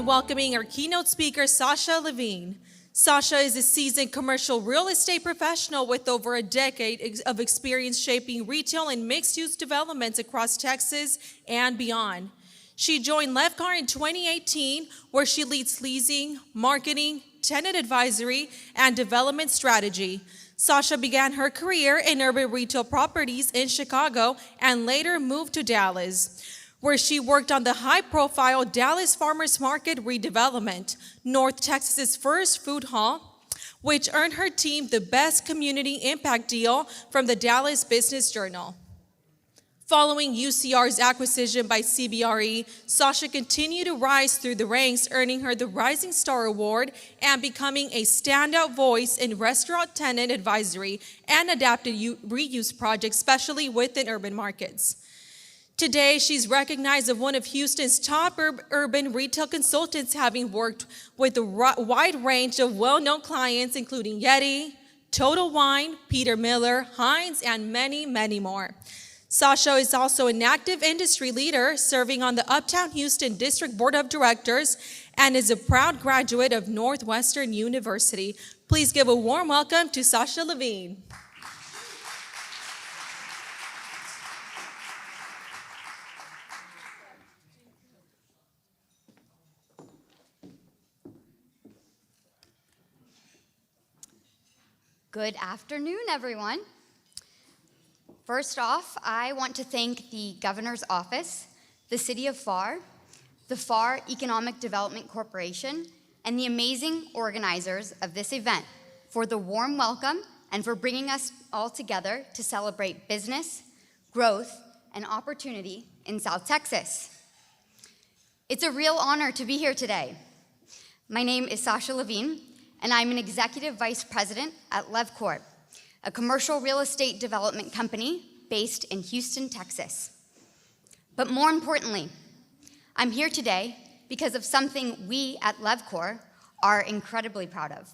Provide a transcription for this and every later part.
welcoming our keynote speaker, Sasha Levine. Sasha is a seasoned commercial real estate professional with over a decade of experience shaping retail and mixed-use developments across Texas and beyond. She joined Levcor in 2018, where she leads leasing, marketing, tenant advisory, and development strategy. Sasha began her career in urban retail properties in Chicago and later moved to Dallas, where she worked on the high-profile Dallas Farmers Market redevelopment, North Texas's first food hall, which earned her team the Best Community Impact Deal from the Dallas Business Journal. Following UCR's acquisition by CBRE, Sasha continued to rise through the ranks, earning her the Rising Star Award and becoming a standout voice in restaurant tenant advisory and adaptive reuse projects, especially within urban markets. Today, she's recognized as one of Houston's top urban retail consultants, having worked with a wide range of well-known clients, including Yeti, Total Wine, Peter Miller, Heinz, and many, many more. Sasha is also an active industry leader, serving on the Uptown Houston District Board of Directors, and is a proud graduate of Northwestern University. Please give a warm welcome to Sasha Levine. Good afternoon, everyone. First off, I want to thank the Governor's Office, the City of Pharr, the Pharr Economic Development Corporation, and the amazing organizers of this event for the warm welcome and for bringing us all together to celebrate business, growth, and opportunity in South Texas. It's a real honor to be here today. My name is Sasha Levine, and I'm an Executive Vice President at Levcor, a commercial real estate development company based in Houston, Texas. But more importantly, I'm here today because of something we at Levcor are incredibly proud of: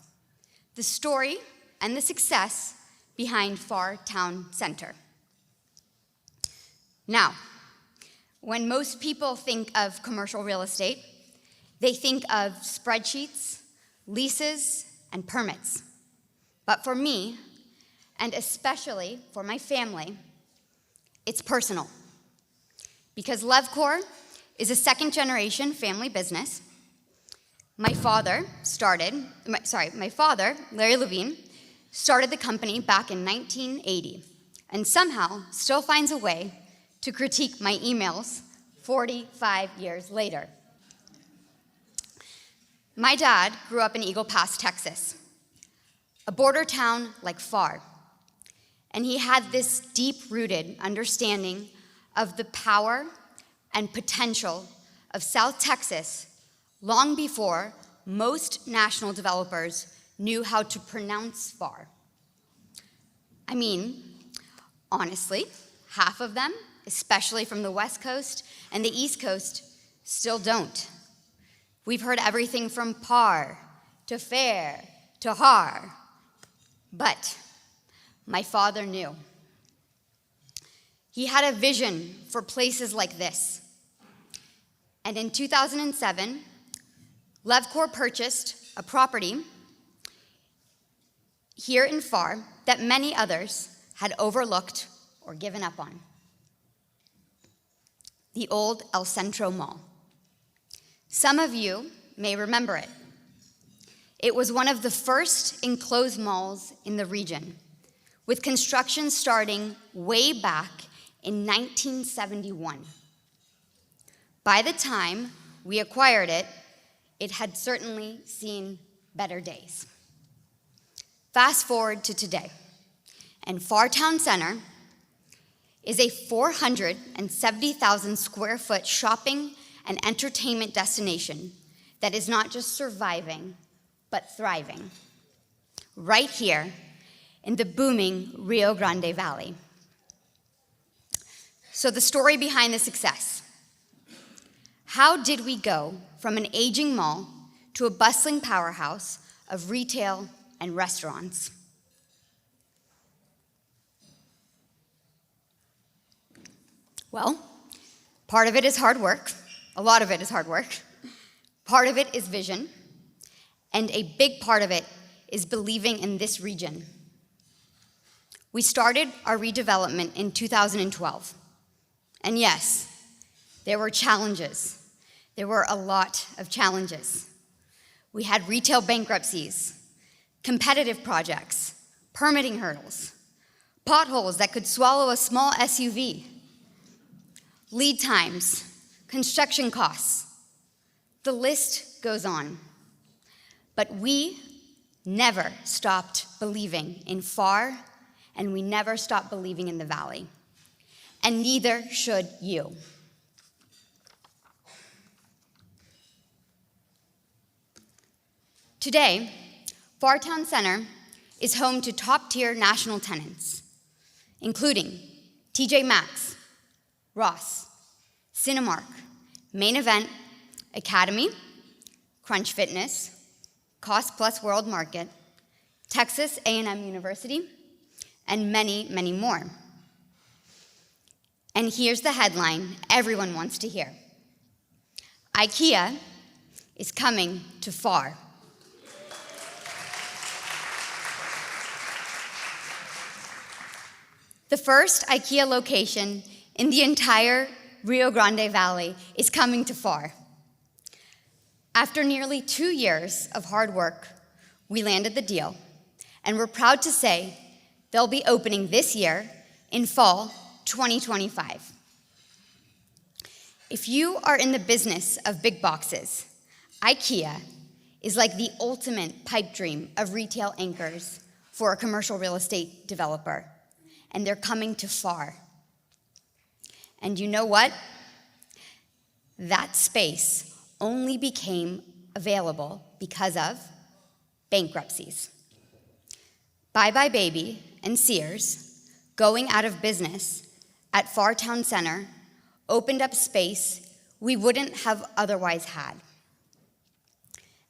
the story and the success behind Pharr Town Center. Now, when most people think of commercial real estate, they think of spreadsheets, leases, and permits. But for me, and especially for my family, it's personal. Because Levcor is a second-generation family business. My father, Larry Levine, started the company back in 1980, and somehow still finds a way to critique my emails 45 years later. My dad grew up in Eagle Pass, Texas, a border town like Pharr, and he had this deep-rooted understanding of the power and potential of South Texas long before most national developers knew how to pronounce Pharr. I mean, honestly, half of them, especially from the West Coast and the East Coast, still don't. We've heard everything from Parr to Fair to Har, but my father knew. He had a vision for places like this. And in 2007, Levcor purchased a property here in Pharr that many others had overlooked or given up on: the old El Centro Mall. Some of you may remember it. It was one of the first enclosed malls in the region, with construction starting way back in 1971. By the time we acquired it, it had certainly seen better days. Fast forward to today, and Pharr Town Center is a 470,000 square foot shopping and entertainment destination that is not just surviving, but thriving, right here in the booming Rio Grande Valley. So the story behind the success. How did we go from an aging mall to a bustling powerhouse of retail and restaurants? Well, part of it is hard work. A lot of it is hard work. Part of it is vision, and a big part of it is believing in this region. We started our redevelopment in 2012. And yes, there were challenges. There were a lot of challenges. We had retail bankruptcies, competitive projects, permitting hurdles, potholes that could swallow a small SUV, lead times, construction costs. The list goes on. But we never stopped believing in Pharr, and we never stopped believing in the Valley. And neither should you. Today, Pharr Town Center is home to top-tier national tenants, including TJ Maxx, Ross, Cinemark, Main Event, Academy, Crunch Fitness, Cost Plus World Market, Texas A&M University, and many, many more. And here's the headline everyone wants to hear. IKEA is coming to Pharr. The first IKEA location in the entire Rio Grande Valley is coming to Pharr. After nearly 2 years of hard work, we landed the deal, and we're proud to say they'll be opening this year in fall 2025. If you are in the business of big boxes, IKEA is like the ultimate pipe dream of retail anchors for a commercial real estate developer, and they're coming to Pharr. And you know what? That space only became available because of bankruptcies. Bye Bye Baby and Sears, going out of business at Pharr Town Center, opened up space we wouldn't have otherwise had.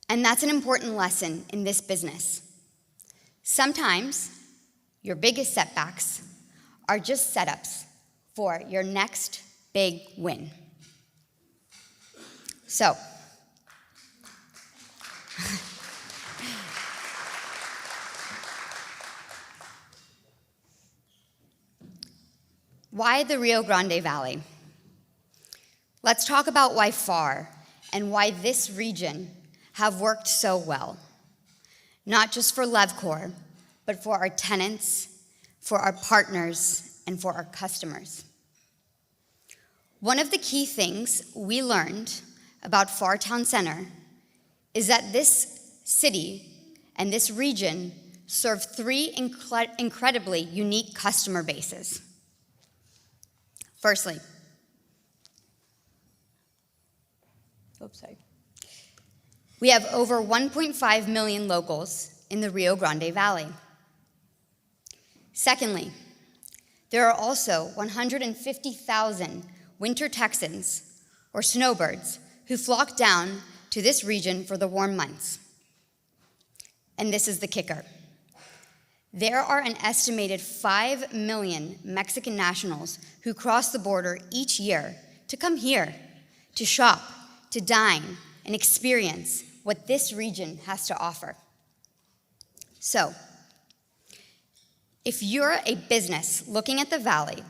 And that's an important lesson in this business. Sometimes your biggest setbacks are just setups for your next big win. So, why the Rio Grande Valley? Let's talk about why Pharr and why this region have worked so well. Not just for Levcor, but for our tenants, for our partners, and for our customers. One of the key things we learned about Pharr Town Center is that this city and this region serve three incredibly unique customer bases. Firstly, we have over 1.5 million locals in the Rio Grande Valley. Secondly, there are also 150,000 winter Texans, or snowbirds, who flock down to this region for the warm months. And this is the kicker. There are an estimated 5 million Mexican nationals who cross the border each year to come here, to shop, to dine, and experience what this region has to offer. So, if you're a business looking at the Valley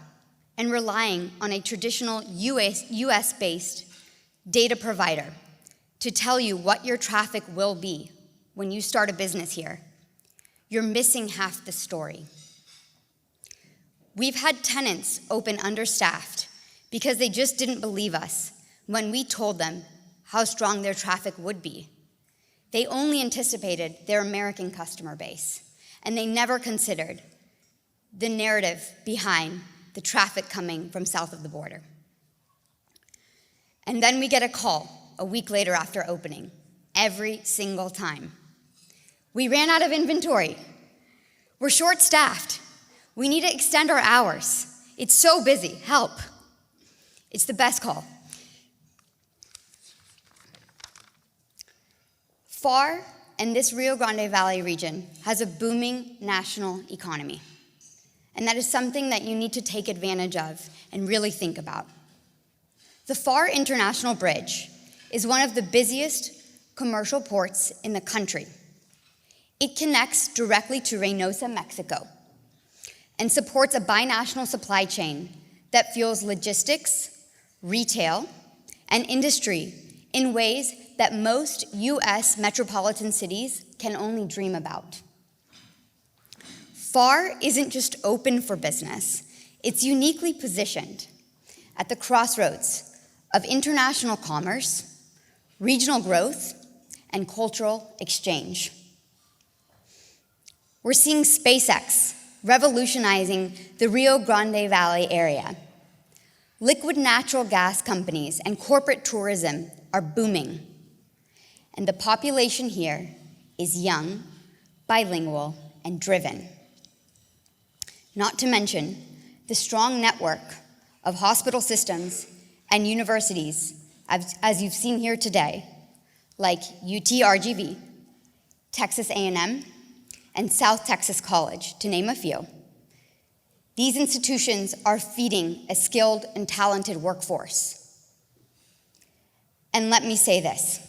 and relying on a traditional US-based data provider to tell you what your traffic will be when you start a business here, you're missing half the story. We've had tenants open understaffed because they just didn't believe us when we told them how strong their traffic would be. They only anticipated their American customer base, and they never considered the narrative behind the traffic coming from south of the border. And then we get a call a week later after opening, every single time. We ran out of inventory. We're short-staffed. We need to extend our hours. It's so busy. Help. It's the best call. Pharr and this Rio Grande Valley region has a booming national economy. And that is something that you need to take advantage of and really think about. The Pharr International Bridge is one of the busiest commercial ports in the country. It connects directly to Reynosa, Mexico, and supports a binational supply chain that fuels logistics, retail, and industry in ways that most US metropolitan cities can only dream about. Pharr isn't just open for business, it's uniquely positioned at the crossroads of international commerce, regional growth, and cultural exchange. We're seeing SpaceX revolutionizing the Rio Grande Valley area. Liquid natural gas companies and corporate tourism are booming. And the population here is young, bilingual, and driven. Not to mention the strong network of hospital systems and universities, as you've seen here today, like UT-RGV, Texas A&M, and South Texas College, to name a few. These institutions are feeding a skilled and talented workforce. And let me say this,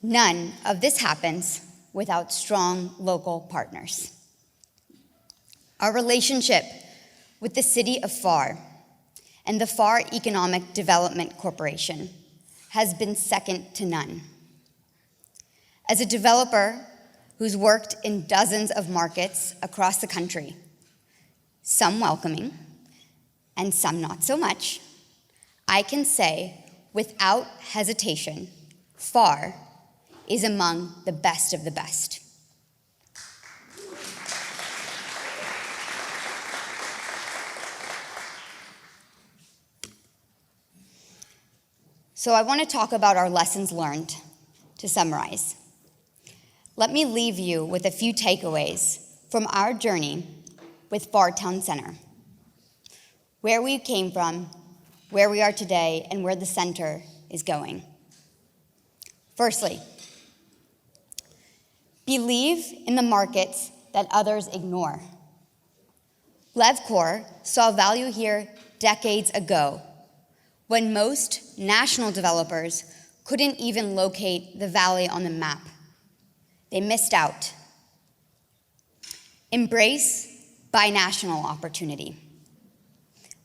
none of this happens without strong local partners. Our relationship with the city of Pharr and the Pharr Economic Development Corporation has been second to none. As a developer who's worked in dozens of markets across the country, some welcoming and some not so much, I can say without hesitation, Pharr is among the best of the best. So I want to talk about our lessons learned to summarize. Let me leave you with a few takeaways from our journey with Pharr Town Center, where we came from, where we are today, and where the center is going. Firstly, believe in the markets that others ignore. Levcor saw value here decades ago, when most national developers couldn't even locate the valley on the map. They missed out. Embrace binational opportunity.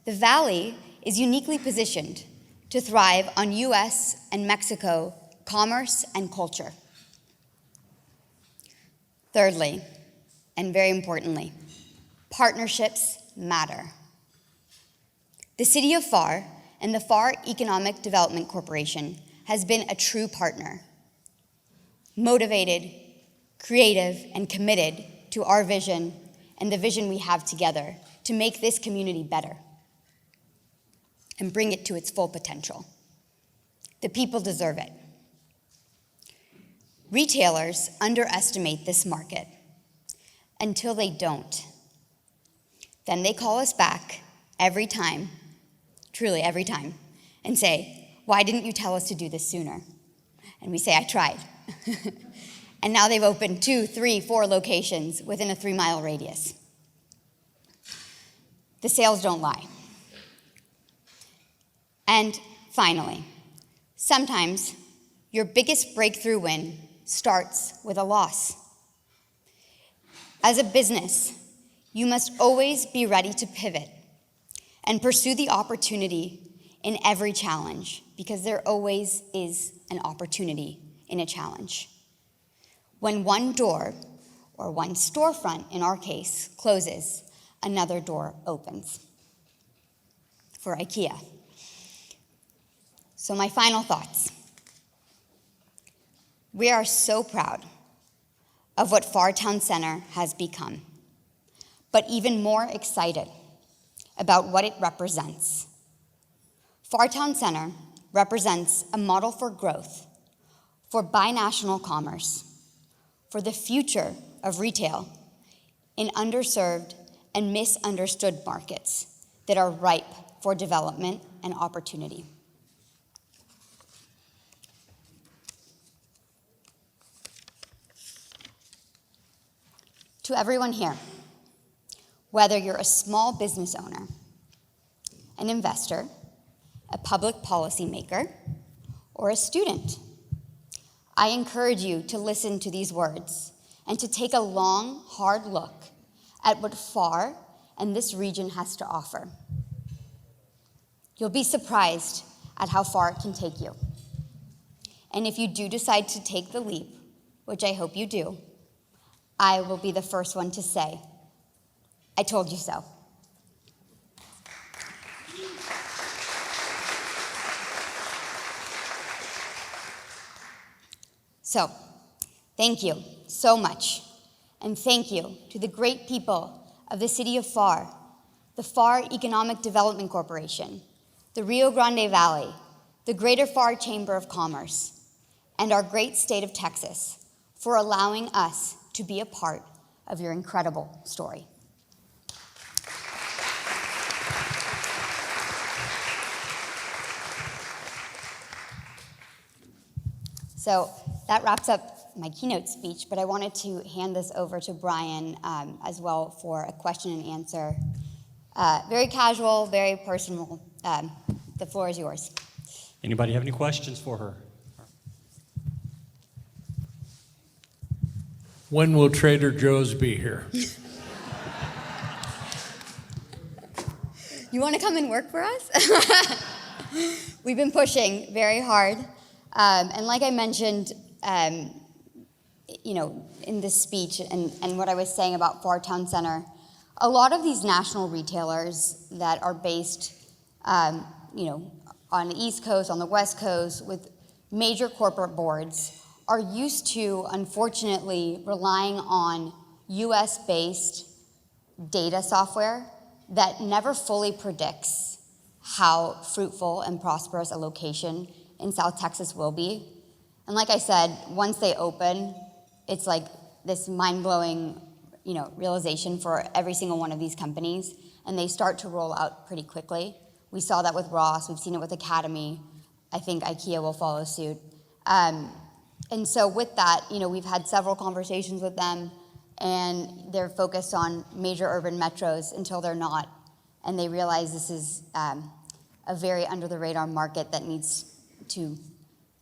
The valley is uniquely positioned to thrive on US and Mexico commerce and culture. Thirdly, and very importantly, partnerships matter. The city of Pharr and the Pharr Economic Development Corporation has been a true partner, motivated, creative, and committed to our vision and the vision we have together to make this community better and bring it to its full potential. The people deserve it. Retailers underestimate this market until they don't. Then they call us back every time, truly every time, and say, "Why didn't you tell us to do this sooner?" And we say, "I tried." And now they've opened 2, 3, 4 locations within a 3-mile radius. The sales don't lie. And finally, sometimes your biggest breakthrough win starts with a loss. As a business, you must always be ready to pivot and pursue the opportunity in every challenge, because there always is an opportunity in a challenge. When one door, or one storefront in our case, closes, another door opens. For IKEA. So my final thoughts. We are so proud of what Pharr Town Center has become, but even more excited about what it represents. Pharr Town Center represents a model for growth, for binational commerce, for the future of retail in underserved and misunderstood markets that are ripe for development and opportunity. To everyone here, whether you're a small business owner, an investor, a public policymaker, or a student. I encourage you to listen to these words and to take a long, hard look at what Pharr and this region has to offer. You'll be surprised at how far it can take you. And if you do decide to take the leap, which I hope you do, I will be the first one to say, I told you so. So, thank you so much. And thank you to the great people of the city of Pharr, the Pharr Economic Development Corporation, the Rio Grande Valley, the Greater Pharr Chamber of Commerce, and our great state of Texas for allowing us to be a part of your incredible story. So that wraps up my keynote speech, but I wanted to hand this over to Brian as well for a question and answer. Very casual, very personal. The floor is yours. Anybody have any questions for her? When will Trader Joe's be here? You want to come and work for us? We've been pushing very hard. And like I mentioned, in this speech and what I was saying about Pharr Town Center, a lot of these national retailers that are based, on the East Coast, on the West Coast, with major corporate boards, are used to, unfortunately, relying on US-based data software that never fully predicts how fruitful and prosperous a location in South Texas will be. And like I said, once they open, it's like this mind-blowing, realization for every single one of these companies, and they start to roll out pretty quickly. We saw that with Ross, we've seen it with Academy. I think IKEA will follow suit. And so with that, we've had several conversations with them, and they're focused on major urban metros until they're not, and they realize this is a very under-the-radar market that needs to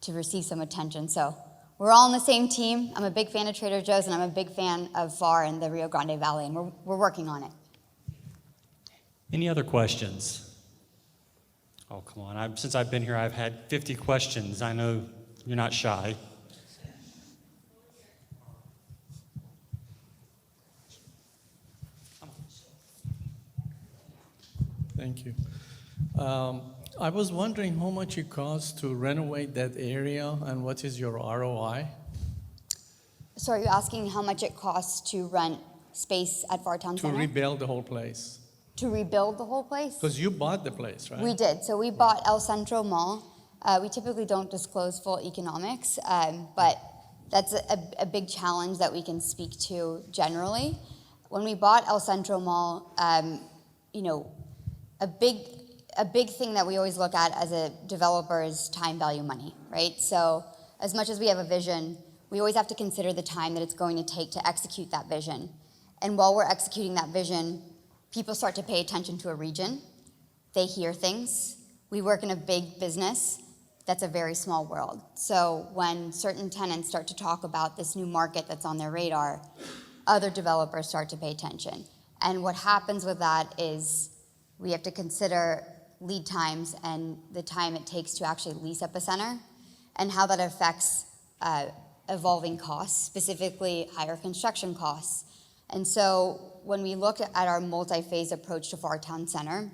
receive some attention. So we're all on the same team. I'm a big fan of Trader Joe's, and I'm a big fan of Pharr and the Rio Grande Valley, and we're working on it. Any other questions? Oh, come on. Since I've been here, I've had 50 questions. I know you're not shy. Thank you. I was wondering how much it costs to renovate that area and what is your ROI? So are you asking how much it costs to rent space at Pharr Town Center? To rebuild the whole place. To rebuild the whole place? Because you bought the place, right? We did. So we bought El Centro Mall. We typically don't disclose full economics, but that's a big challenge that we can speak to generally. When we bought El Centro Mall, a big thing that we always look at as a developer is time value money, right? So as much as we have a vision, we always have to consider the time that it's going to take to execute that vision. And while we're executing that vision, people start to pay attention to a region. They hear things. We work in a big business that's a very small world. So when certain tenants start to talk about this new market that's on their radar, other developers start to pay attention. And what happens with that is we have to consider lead times and the time it takes to actually lease up a center and how that affects evolving costs, specifically higher construction costs. And so when we look at our multi-phase approach to Pharr Town Center,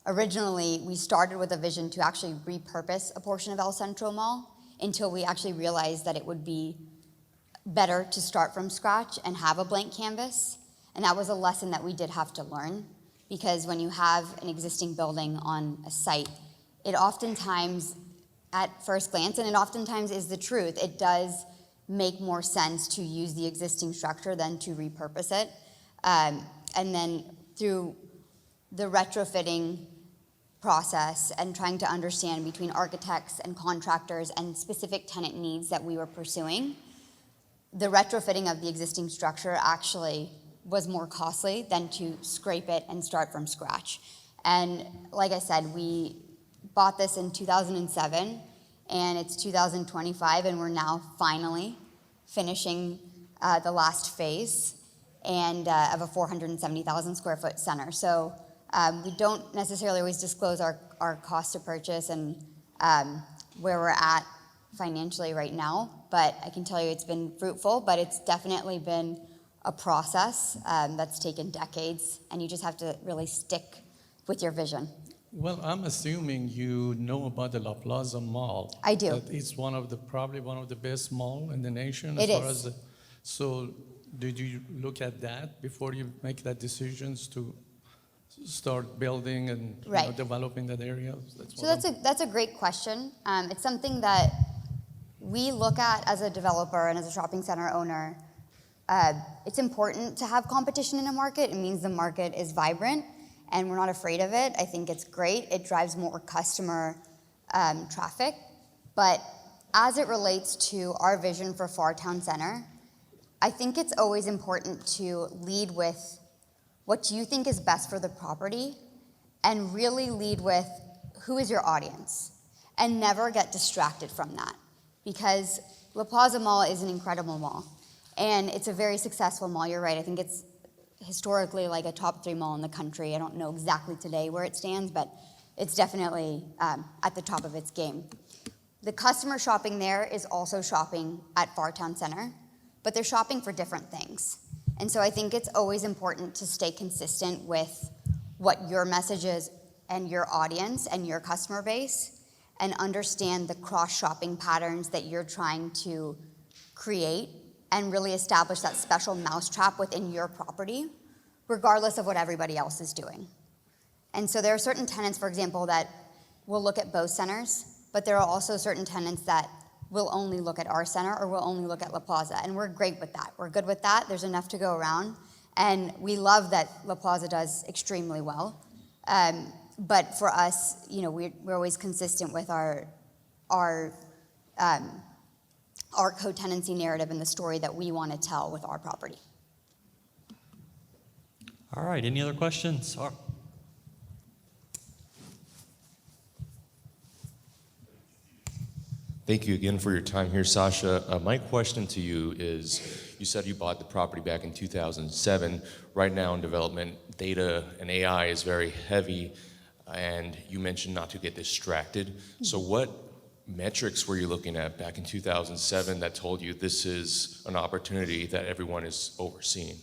originally we started with a vision to actually repurpose a portion of El Centro Mall until we actually realized that it would be better to start from scratch and have a blank canvas. And that was a lesson that we did have to learn, because when you have an existing building on a site, it oftentimes, at first glance, and it oftentimes is the truth, it does make more sense to use the existing structure than to repurpose it. And then through the retrofitting process and trying to understand between architects and contractors and specific tenant needs that we were pursuing, the retrofitting of the existing structure actually was more costly than to scrape it and start from scratch. And like I said, we bought this in 2007, and it's 2025, and we're now finally finishing the last phase and of a 470,000 square foot center. So we don't necessarily always disclose our cost to purchase and where we're at financially right now, but I can tell you it's been fruitful, but it's definitely been a process that's taken decades, and you just have to really stick with your vision. Well, I'm assuming you know about the La Plaza Mall. I do. That it's probably one of the best mall in the nation. It As is. So did you look at that before you make that decisions to start building and Right. developing that area? So that's a great question. It's something that we look at as a developer and as a shopping center owner. It's important to have competition in a market. It means the market is vibrant, and we're not afraid of it. I think it's great. It drives more customer traffic. But as it relates to our vision for Pharr Town Center, I think it's always important to lead with what you think is best for the property, and really lead with who is your audience, and never get distracted from that. Because La Plaza Mall is an incredible mall, and it's a very successful mall. You're right, I think it's historically like a top 3 mall in the country. I don't know exactly today where it stands, but it's definitely at the top of its game. The customer shopping there is also shopping at Pharr Town Center, but they're shopping for different things. And so I think it's always important to stay consistent with what your message is and your audience and your customer base, and understand the cross-shopping patterns that you're trying to create, and really establish that special mousetrap within your property, regardless of what everybody else is doing. And so there are certain tenants, for example, that will look at both centers, but there are also certain tenants that will only look at our center or will only look at La Plaza, and we're great with that. We're good with that. There's enough to go around, and we love that La Plaza does extremely well. But for us, we're always consistent with our co-tenancy narrative and the story that we want to tell with our property. All right, any other questions? Thank you again for your time here, Sasha. My question to you is, you said you bought the property back in 2007. Right now in development, data and AI is very heavy, and you mentioned not to get distracted. So what metrics were you looking at back in 2007 that told you this is an opportunity that everyone is overseeing?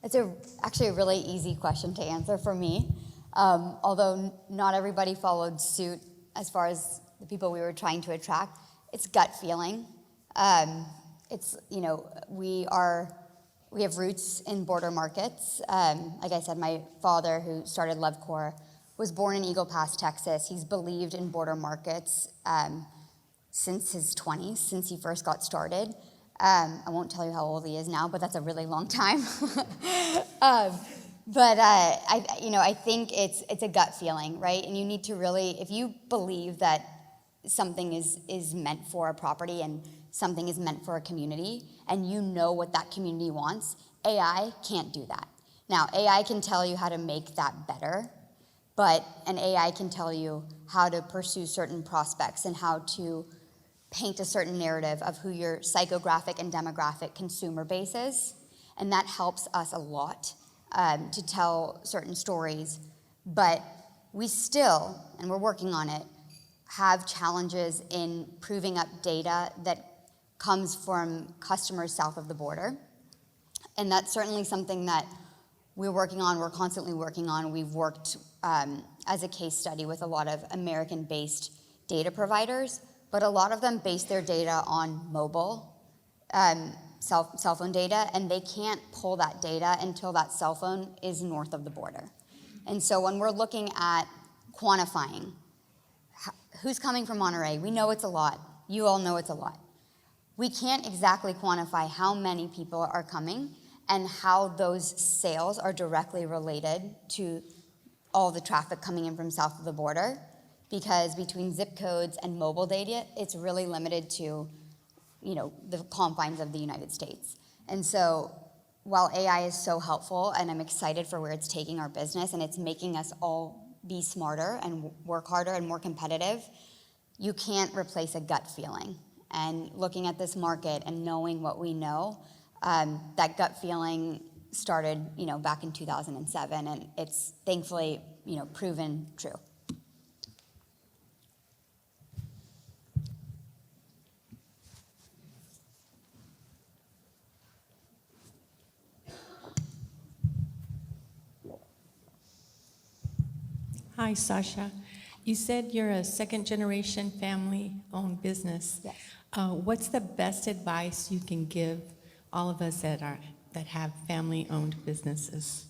It's actually a really easy question to answer for me, although not everybody followed suit as far as the people we were trying to attract. It's gut feeling. We have roots in border markets. Like I said, my father, who started Levcor, was born in Eagle Pass, Texas. He's believed in border markets since his 20s, since he first got started. I won't tell you how old he is now, but that's a really long time. I think it's a gut feeling, right? And you need to really, if you believe that something is meant for a property and something is meant for a community, and you know what that community wants, AI can't do that. Now, AI can tell you how to make that better, but an AI can tell you how to pursue certain prospects and how to paint a certain narrative of who your psychographic and demographic consumer base is, and that helps us a lot to tell certain stories. But we still, and we're working on it, have challenges in proving up data that comes from customers south of the border. And that's certainly something that we're working on, we're constantly working on. We've worked as a case study with a lot of American-based data providers, but a lot of them base their data on mobile cell phone data, and they can't pull that data until that cell phone is north of the border. And so when we're looking at quantifying who's coming from Monterey, we know it's a lot. You all know it's a lot. We can't exactly quantify how many people are coming and how those sales are directly related to all the traffic coming in from south of the border, because between zip codes and mobile data, it's really limited to, the confines of the United States. And so while AI is so helpful, and I'm excited for where it's taking our business, and it's making us all be smarter and work harder and more competitive, you can't replace a gut feeling. And looking at this market and knowing what we know, that gut feeling started, back in 2007, and it's thankfully, proven true. Hi, Sasha. You said you're a second-generation family-owned business. Yes. What's the best advice you can give all of us that have family-owned businesses?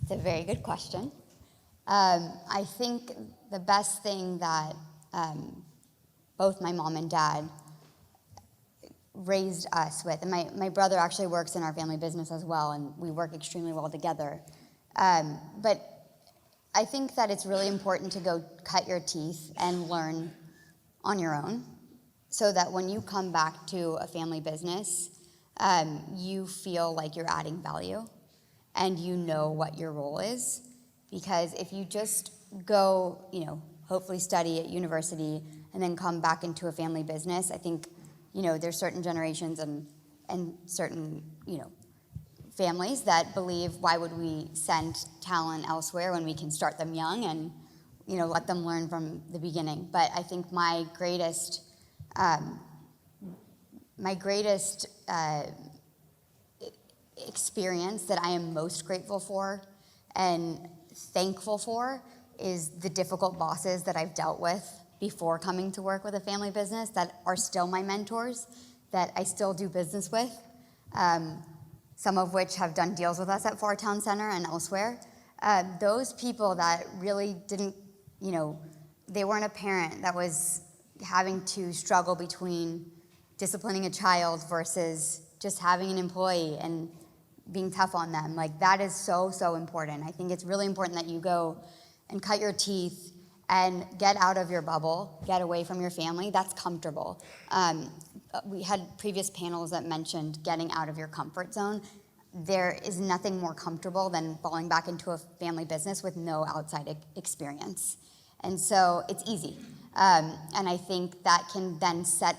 It's a very good question. I think the best thing that both my mom and dad raised us with, and my brother actually works in our family business as well, and we work extremely well together. But I think that it's really important to go cut your teeth and learn on your own so that when you come back to a family business, you feel like you're adding value and you know what your role is. Because if you just go, hopefully study at university and then come back into a family business, I think, there's certain generations and certain, families that believe, why would we send talent elsewhere when we can start them young and, let them learn from the beginning. But I think my greatest experience that I am most grateful for and thankful for is the difficult bosses that I've dealt with before coming to work with a family business that are still my mentors, that I still do business with. Some of which have done deals with us at Pharr Town Center and elsewhere. Those people that really didn't, they weren't a parent that was having to struggle between disciplining a child versus just having an employee and being tough on them. Like, that is so, so important. I think it's really important that you go and cut your teeth and get out of your bubble, get away from your family. That's comfortable. We had previous panels that mentioned getting out of your comfort zone. There is nothing more comfortable than falling back into a family business with no outside experience. And so it's easy. And I think that can then set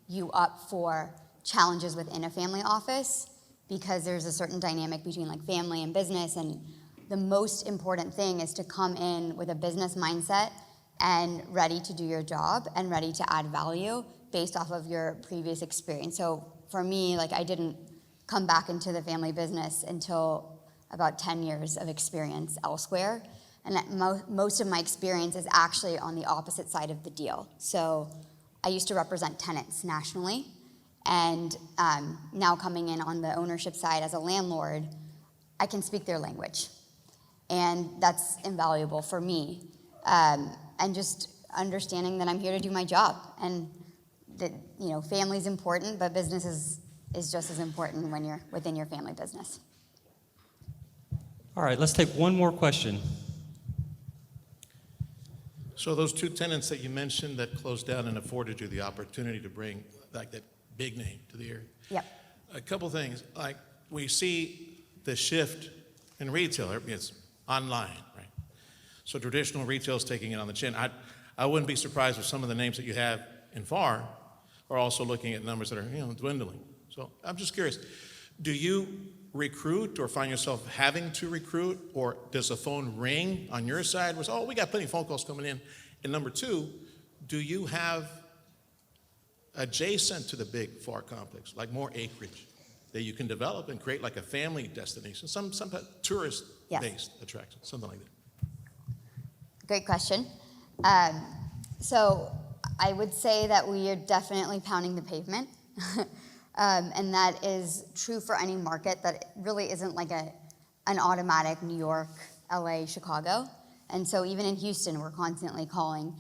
you up for challenges within a family office because there's a certain dynamic between like family and business. And the most important thing is to come in with a business mindset and ready to do your job and ready to add value based off of your previous experience. So for me, I didn't come back into the family business until about 10 years of experience elsewhere. And that most of my experience is actually on the opposite side of the deal. So I used to represent tenants nationally, and now coming in on the ownership side as a landlord, I can speak their language. And that's invaluable for me. And just understanding that I'm here to do my job. And that, family's important, but business is just as important when you're within your family business. All right, let's take one more question. So those two tenants that you mentioned that closed down and afforded you the opportunity to bring that big name to the area. Yep. A couple things, we see the shift in retail, it's online, right? So traditional retail is taking it on the chin. I wouldn't be surprised if some of the names that you have in Pharr are also looking at numbers that are dwindling. So I'm just curious, do you recruit or find yourself having to recruit, or does a phone ring on your side where, we got plenty of phone calls coming in? And number two, do you have adjacent to the big Pharr complex, like more acreage that you can develop and create like a family destination, some tourist-based attraction, something like that? Great question. So I would say that we are definitely pounding the pavement. And that is true for any market that really isn't like an automatic New York, LA, Chicago. And so even in Houston, we're constantly calling.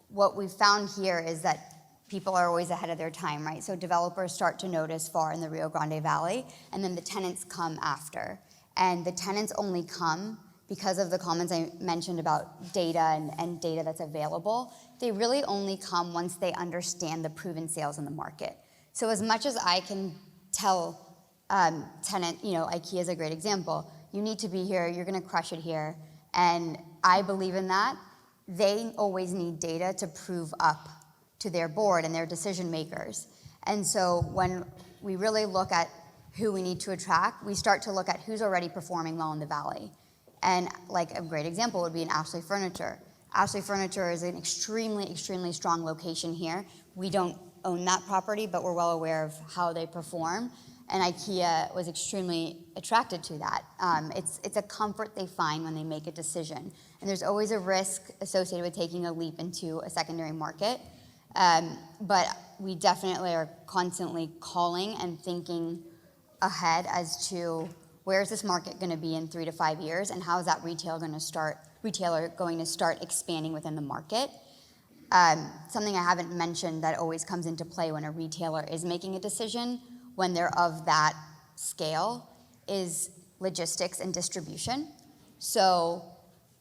What we've found here is that people are always ahead of their time, right? So developers start to notice Pharr in the Rio Grande Valley, and then the tenants come after. And the tenants only come because of the comments I mentioned about data and data that's available. They really only come once they understand the proven sales in the market. So as much as I can tell tenant, IKEA is a great example, you need to be here, you're gonna crush it here, And I believe in that. They always need data to prove up to their board and their decision makers. And so when we really look at who we need to attract, we start to look at who's already performing well in the Valley. And like a great example would be an Ashley Furniture. Ashley Furniture is an extremely, extremely strong location here. We don't own that property, but we're well aware of how they perform. And IKEA was extremely attracted to that. It's a comfort they find when they make a decision. And there's always a risk associated with taking a leap into a secondary market. But we definitely are constantly calling and thinking ahead as to where is this market going to be in 3 to 5 years, and how is that retailer going to start expanding within the market. Something I haven't mentioned that always comes into play when a retailer is making a decision when they're of that scale is logistics and distribution. So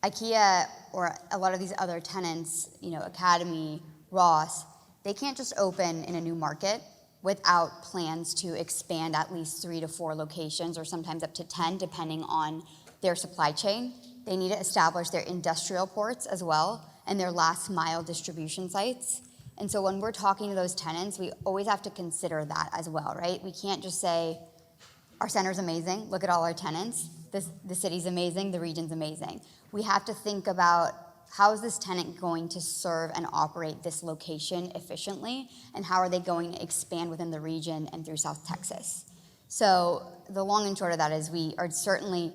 IKEA or a lot of these other tenants, Academy, Ross, they can't just open in a new market without plans to expand at least 3 to 4 locations, or sometimes up to 10, depending on their supply chain. They need to establish their industrial ports as well and their last mile distribution sites. And so when we're talking to those tenants, we always have to consider that as well, right? We can't just say, our center's amazing, look at all our tenants, the city's amazing, the region's amazing. We have to think about, how is this tenant going to serve and operate this location efficiently, and how are they going to expand within the region and through South Texas? So the long and short of that is we are certainly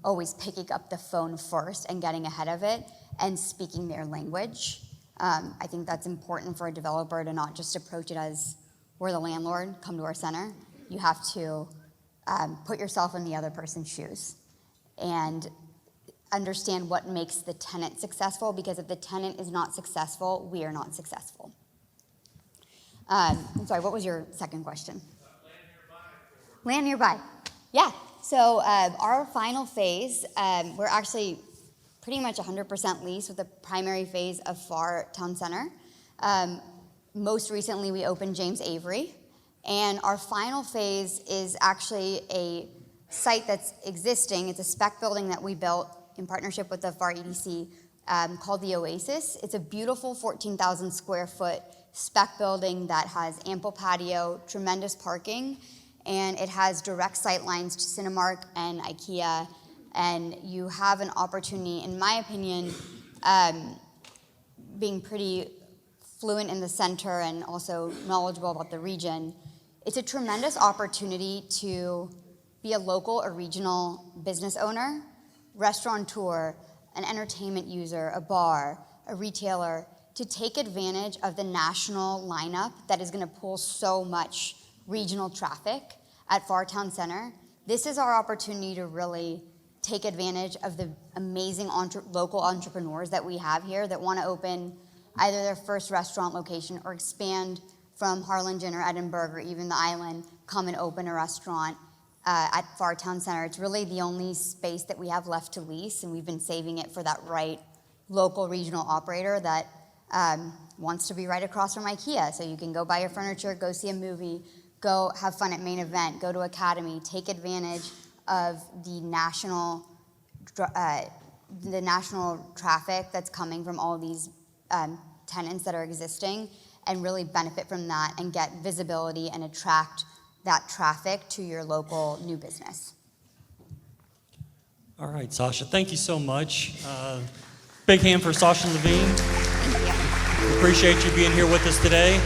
always picking up the phone first and getting ahead of it and speaking their language. I think that's important for a developer to not just approach it as, we're the landlord, come to our center. You have to put yourself in the other person's shoes and understand what makes the tenant successful, because if the tenant is not successful, we are not successful. I'm sorry, what was your second question? Land nearby. Yeah, so our final phase, we're actually pretty much 100% leased with the primary phase of Pharr Town Center. Most recently, we opened James Avery, and our final phase is actually a site that's existing. It's a spec building that we built in partnership with the Pharr EDC called the Oasis. It's a beautiful 14,000 square foot spec building that has ample patio, tremendous parking, and it has direct sight lines to Cinemark and IKEA, and you have an opportunity, in my opinion, being pretty fluent in the center and also knowledgeable about the region, it's a tremendous opportunity to be a local or regional business owner, restaurateur, an entertainment user, a bar, a retailer, to take advantage of the national lineup that is going to pull so much regional traffic at Pharr Town Center. This is our opportunity to really take advantage of the amazing local entrepreneurs that we have here that want to open either their first restaurant location or expand from Harlingen or Edinburgh or even the island, come and open a restaurant at Pharr Town Center. It's really the only space that we have left to lease, and we've been saving it for that right local regional operator that wants to be right across from IKEA. So you can go buy your furniture, go see a movie, go have fun at Main Event, go to Academy, take advantage of the national traffic that's coming from all of these tenants that are existing, and really benefit from that and get visibility and attract that traffic to your local new business. All right, Sasha, thank you so much. Big hand for Sasha Levine. Thank you. Appreciate you being here with us today.